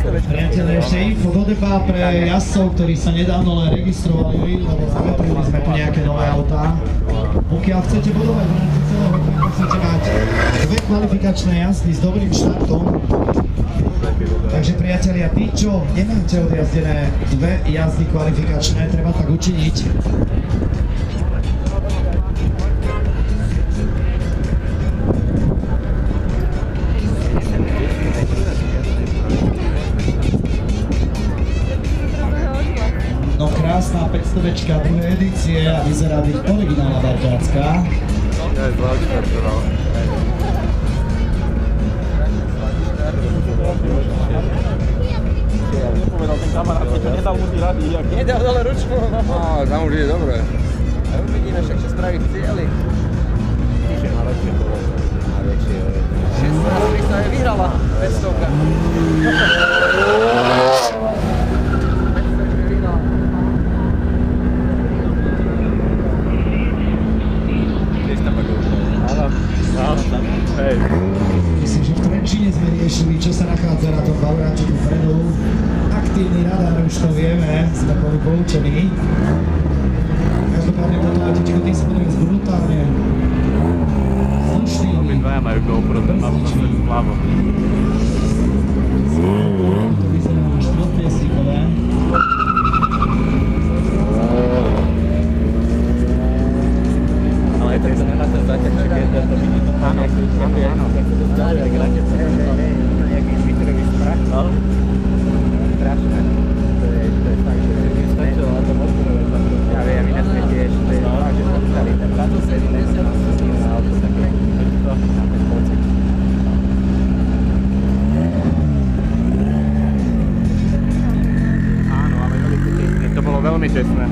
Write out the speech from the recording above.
Priatelia, ešte info do deba pre jazdcov, ktorí sa nedávno len registrovali, lebo zavetrili sme tu nejaké nové autá. Pokiaľ chcete bodovať v rámci celého weekendu, chcete mať dve kvalifikačné jazdy s dobrým štartom. Takže priatelia, tí, čo nemáte odjazdené dve jazdy kvalifikačné, treba tak učiniť. No krásna 500-večka druhej edície a vyzerá byť originálna barťácka. Ja je zvlášť štartoval. Nepovedal ten kamarát, keď nedal mu ty rady. Nedal dole ručku. Tam už je dobré. A uvidíme však, čo spraví v cieli. Píše na lepšie to bolo. Na väčšie. 16 sa je vyhrala 500-ka. Hej. Myslím, že v Trenčíne sme riešili, čo sa nachádza na tom Bauráčiku vpredu. Aktívny radar, už to vieme, sme boli poučení. Každopádne toto autičko tým spodom je brutálne slušný. Obidvaja majú GoPro, ten má zase vľavo. To vyzerá na štvrtpiesníkové. Ale to je na ten zaťažček, to vidí to tam, jak to zdále, jak raketa. Nejaký vitrový sprach. Strašné. To je fakt, že nestačilo na to motorové. Ja viem, ináč sme tiež, to je fakt, že to stali ten radosť, sedí na auto, také na ten pocit. Áno, ale veľmi tesné. To bolo veľmi tesné.